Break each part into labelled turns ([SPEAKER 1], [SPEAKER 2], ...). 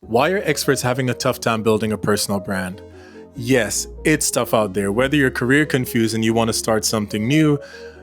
[SPEAKER 1] Why are experts having a tough time building a personal brand? Yes, it's tough out there. Whether you're career confused and you want to start something new,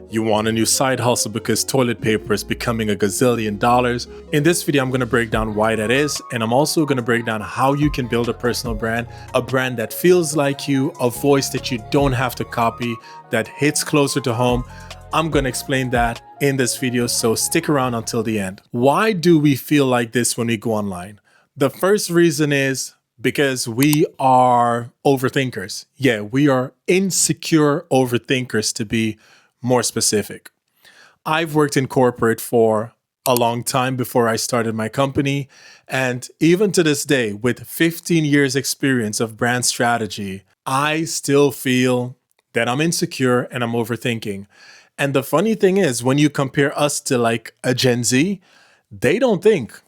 [SPEAKER 1] you want a new side hustle because toilet paper is becoming a gazillion dollars. In this video, I'm going to break down why that is, and I'm also going to break down how you can build a personal brand, a brand that feels like you, a voice that you don't have to copy, that hits closer to home. I'm going to explain that in this video, so stick around until the end. Why do we feel like this when we go online? The first reason is because we are overthinkers. Yeah, we are insecure overthinkers, to be more specific. I've worked in corporate for a long time before I started my company. And even to this day, with 15 years experience of brand strategy, I still feel that I'm insecure and I'm overthinking. And the funny thing is, when you compare us to like a Gen Z, they don't think.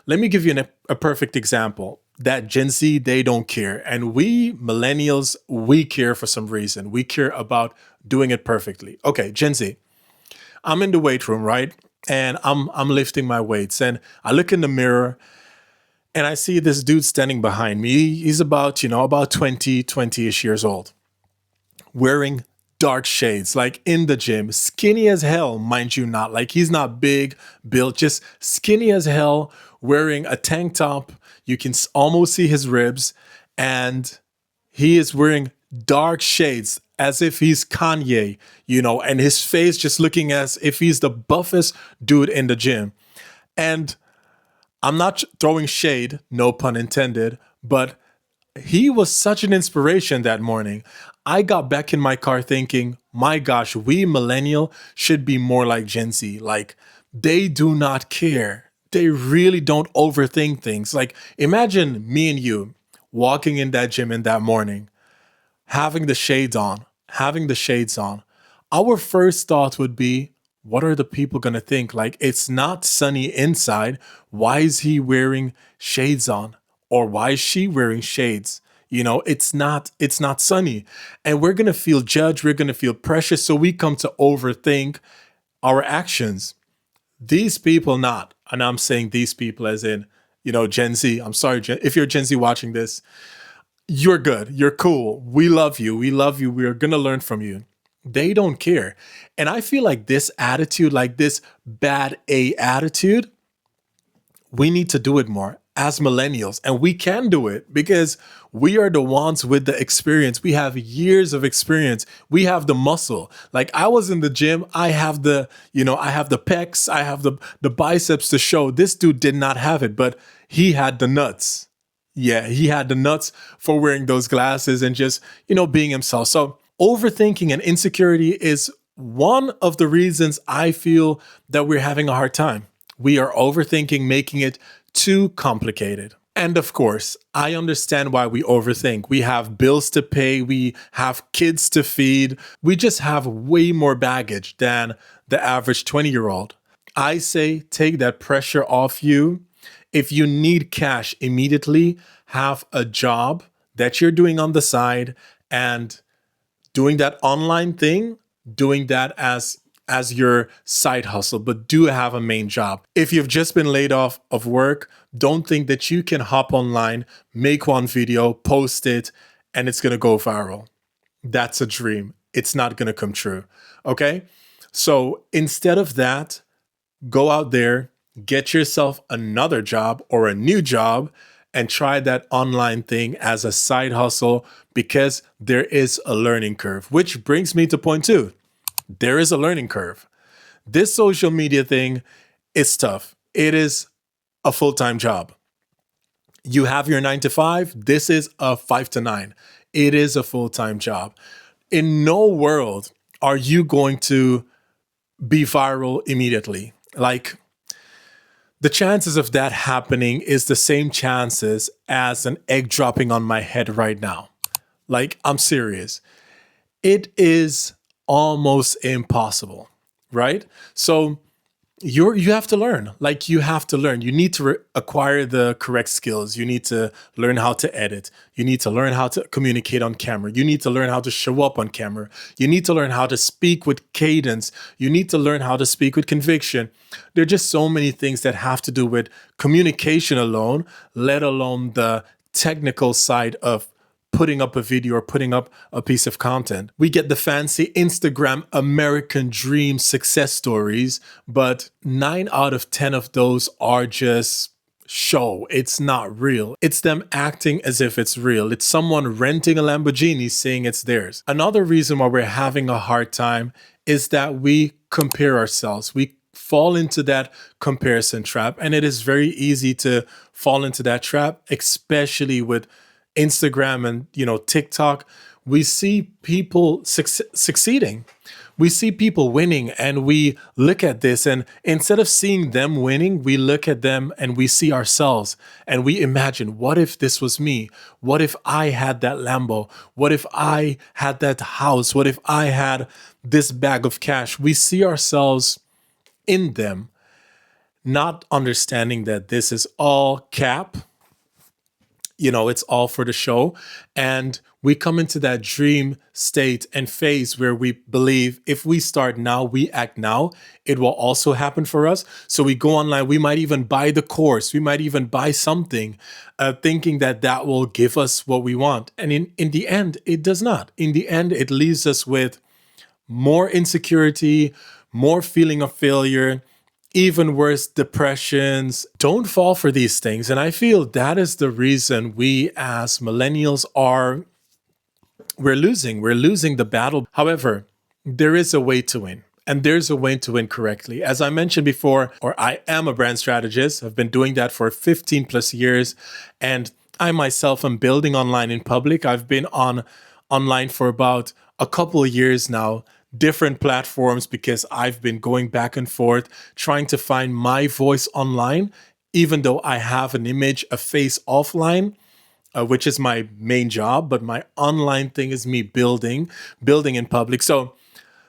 [SPEAKER 1] Let me give you a perfect example. That Gen Z, they don't care. And we millennials, we care for some reason. We care about doing it perfectly. Okay, Gen Z. I'm in the weight room, right? And I'm lifting my weights. And I look in the mirror and I see this dude standing behind me. He's about 20-ish years old, wearing dark shades, like in the gym, skinny as hell, mind you not. Like he's not big built, just skinny as hell, wearing a tank top. You can almost see his ribs, and he is wearing dark shades as if he's Kanye, and his face just looking as if he's the buffest dude in the gym. And I'm not throwing shade, no pun intended, but he was such an inspiration that morning. I got back in my car thinking, my gosh, we millennial should be more like Gen Z. Like, they do not care. They really don't overthink things. Like, imagine me and you walking in that gym in that morning, having the shades on. Our first thought would be, what are the people going to think? Like, it's not sunny inside. Why is he wearing shades on? Or why is she wearing shades? It's not sunny. And we're going to feel judged. We're going to feel pressure. So we come to overthink our actions. These people not. And I'm saying these people as in, Gen Z. I'm sorry, if you're Gen Z watching this, you're good. You're cool. We love you. We're going to learn from you. They don't care. And I feel like this attitude, like this bad A attitude, we need to do it more as millennials. And we can do it because we are the ones with the experience. We have years of experience. We have the muscle. Like I was in the gym. I have the pecs. I have the biceps to show. This dude did not have it, but he had the nuts. Yeah, he had the nuts for wearing those glasses and just, being himself. So overthinking and insecurity is one of the reasons I feel that we're having a hard time. We are overthinking, making it too complicated. And of course, I understand why we overthink. We have bills to pay, we have kids to feed, we just have way more baggage than the average 20-year-old. I say take that pressure off you. If you need cash immediately, have a job that you're doing on the side and doing that online thing, doing that as your side hustle, but do have a main job. If you've just been laid off of work, don't think that you can hop online, make one video, post it, and it's going to go viral. That's a dream. It's not going to come true. Okay? So instead of that, go out there, get yourself another job or a new job, and try that online thing as a side hustle because there is a learning curve, which brings me to point 2. There is a learning curve. This social media thing is tough. It is a full-time job. You have your 9 to 5. This is a 5 to 9. It is a full-time job. In no world are you going to be viral immediately. Like, the chances of that happening is the same chances as an egg dropping on my head right now. Like, I'm serious. It is almost impossible, right? So You have to learn. Like, you have to learn. You need to acquire the correct skills. You need to learn how to edit. You need to learn how to communicate on camera. You need to learn how to show up on camera. You need to learn how to speak with cadence. You need to learn how to speak with conviction. There are just so many things that have to do with communication alone, let alone the technical side of putting up a video or putting up a piece of content. We get the fancy Instagram American dream success stories, but 9 out of 10 of those are just show. It's not real. It's them acting as if it's real. It's someone renting a Lamborghini saying it's theirs. Another reason why we're having a hard time is that we compare ourselves. We fall into that comparison trap, and it is very easy to fall into that trap, especially with Instagram and TikTok. We see people succeeding. We see people winning, and we look at this, and instead of seeing them winning, we look at them and we see ourselves, and we imagine, what if this was me? What if I had that Lambo? What if I had that house? What if I had this bag of cash? We see ourselves in them, not understanding that this is all cap. It's all for the show. And we come into that dream state and phase where we believe if we start now, we act now, it will also happen for us. So we go online, we might even buy the course, we might even buy something, thinking that that will give us what we want. And in the end, it does not. In the end, it leaves us with more insecurity, more feeling of failure, even worse, depressions. Don't fall for these things. And I feel that is the reason we as millennials we're losing the battle. However, there is a way to win. And there's a way to win correctly. As I mentioned before, I am a brand strategist. I've been doing that for 15 plus years. And I myself am building online in public. I've been online for about a couple of years now, different platforms, because I've been going back and forth trying to find my voice online, even though I have an image, a face offline, which is my main job. But my online thing is me building in public. So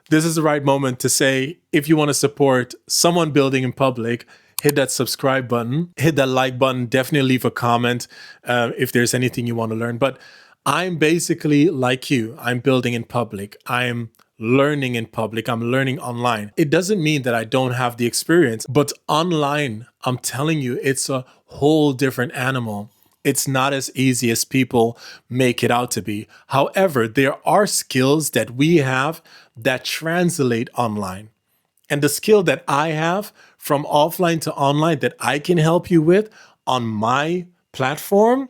[SPEAKER 1] this is the right moment to say, if you want to support someone building in public, hit that subscribe button, hit that like button, definitely leave a comment if there's anything you want to learn. But I'm basically like you. I'm building in public. I'm learning in public. I'm learning online. It doesn't mean that I don't have the experience, but online, I'm telling you, it's a whole different animal. It's not as easy as people make it out to be. However, there are skills that we have that translate online. And the skill that I have from offline to online that I can help you with on my platform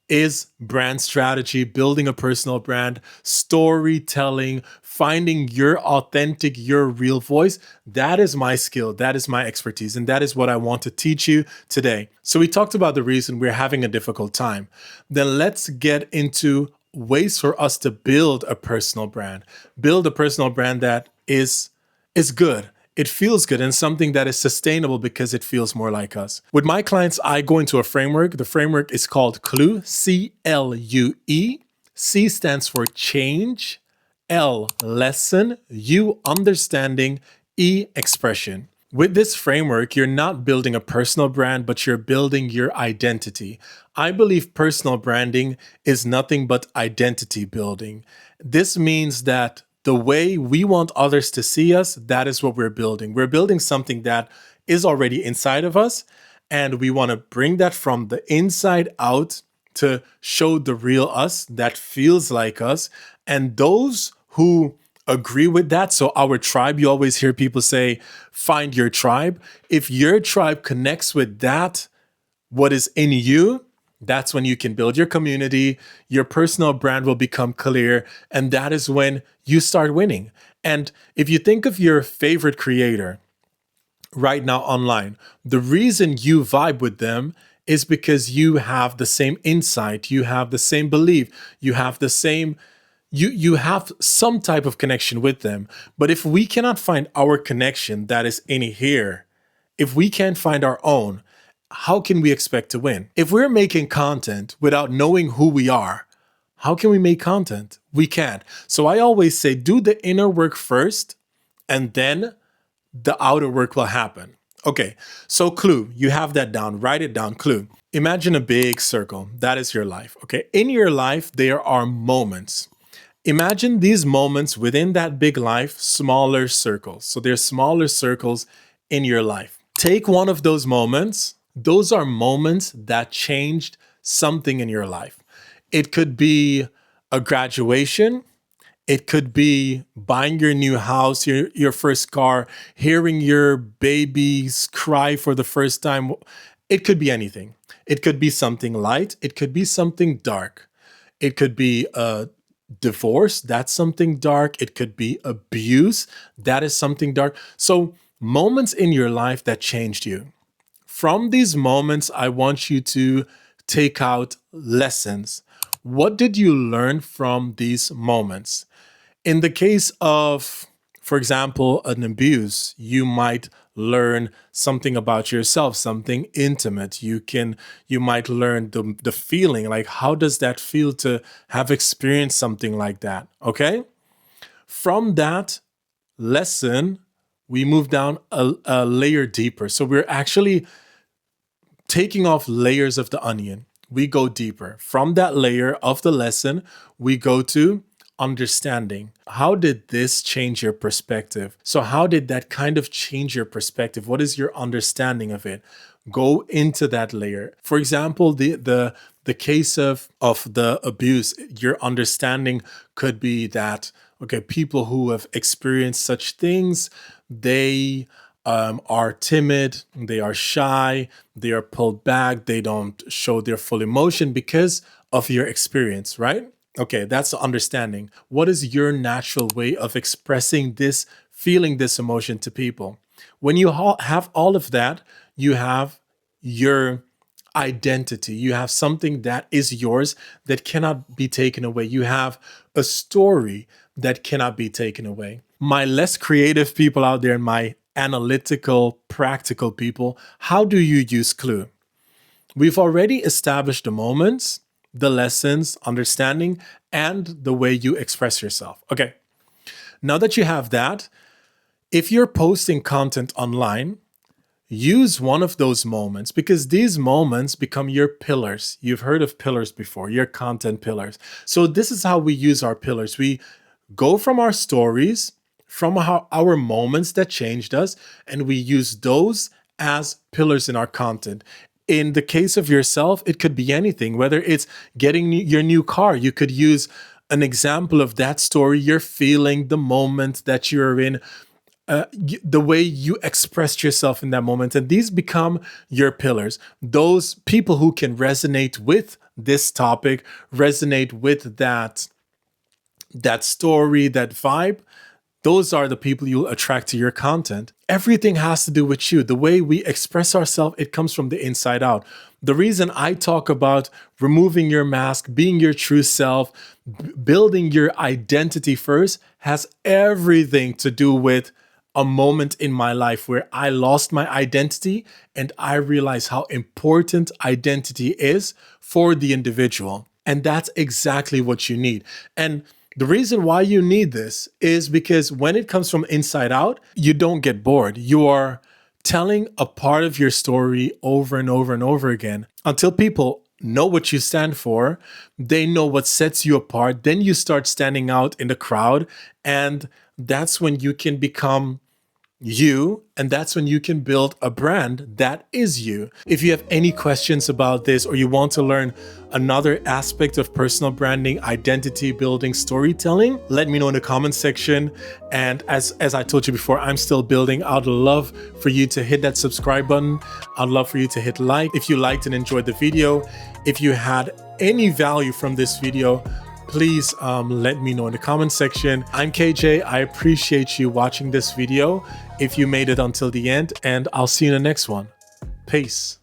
[SPEAKER 1] is brand strategy, building a personal brand, storytelling, finding your authentic, your real voice. That is my skill. That is my expertise. And that is what I want to teach you today. So we talked about the reason we're having a difficult time. Then let's get into ways for us to build a personal brand. Build a personal brand that is good. It feels good, and something that is sustainable because it feels more like us. With my clients, I go into a framework. The framework is called CLUE, C-L-U-E. C stands for change, L, lesson, U, understanding, E, expression. With this framework, you're not building a personal brand, but you're building your identity. I believe personal branding is nothing but identity building. This means that the way we want others to see us, that is what we're building. We're building something that is already inside of us, and we want to bring that from the inside out to show the real us that feels like us. And those who agree with that, so our tribe, you always hear people say, find your tribe. If your tribe connects with that, what is in you, that's when you can build your community, your personal brand will become clear, and that is when you start winning. And if you think of your favorite creator right now online, the reason you vibe with them is because you have the same insight, you have the same belief, you have the same, you have some type of connection with them. But if we cannot find our connection that is in here, if we can't find our own, how can we expect to win? If we're making content without knowing who we are, how can we make content? We can't. So I always say, do the inner work first, and then the outer work will happen. Okay, so clue, you have that down, write it down, clue. Imagine a big circle, that is your life, okay? In your life, there are moments. Imagine these moments within that big life, smaller circles. So there's smaller circles in your life. Take one of those moments. Those are moments that changed something in your life. It could be a graduation. It could be buying your new house, your first car, hearing your babies cry for the first time. It could be anything. It could be something light. It could be something dark. It could be a divorce. That's something dark. It could be abuse. That is something dark. So moments in your life that changed you. From these moments, I want you to take out lessons. What did you learn from these moments? In the case of, for example, an abuse, you might learn something about yourself, something intimate. You might learn the feeling, like how does that feel to have experienced something like that, okay? From that lesson, we move down a layer deeper. So we're actually taking off layers of the onion. We go deeper. From that layer of the lesson, we go to understanding. How did this change your perspective? So how did that kind of change your perspective? What is your understanding of it? Go into that layer. For example, the case of the abuse, your understanding could be that, okay, people who have experienced such things, they are timid, they are shy, they are pulled back, they don't show their full emotion because of your experience, right? Okay, that's the understanding. What is your natural way of expressing this, feeling this emotion to people? When you have all of that, you have your identity. You have something that is yours that cannot be taken away. You have a story that cannot be taken away. My less creative people out there, my analytical, practical people, how do you use Clue? We've already established the moments, the lessons, understanding, and the way you express yourself. Okay, now that you have that, if you're posting content online, use one of those moments because these moments become your pillars. You've heard of pillars before, your content pillars. So this is how we use our pillars. We go from our stories, from our moments that changed us, and we use those as pillars in our content. In the case of yourself, it could be anything, whether it's getting your new car. You could use an example of that story, you're feeling, the moment that you're in, the way you expressed yourself in that moment. And these become your pillars. Those people who can resonate with this topic, resonate with that story, that vibe, those are the people you'll attract to your content. Everything has to do with you. The way we express ourselves, it comes from the inside out. The reason I talk about removing your mask, being your true self, building your identity first, has everything to do with a moment in my life where I lost my identity and I realized how important identity is for the individual. And that's exactly what you need. And the reason why you need this is because when it comes from inside out, you don't get bored. You are telling a part of your story over and over and over again until people know what you stand for. They know what sets you apart. Then you start standing out in the crowd. And that's when you can become you, and that's when you can build a brand that is you. If you have any questions about this or you want to learn another aspect of personal branding, identity building, storytelling, let me know in the comment section. And as I told you before, I'm still building. I'd love for you to hit that subscribe button. I'd love for you to hit like if you liked and enjoyed the video. If you had any value from this video, please let me know in the comment section. I'm KJ. I appreciate you watching this video if you made it until the end, and I'll see you in the next one. Peace.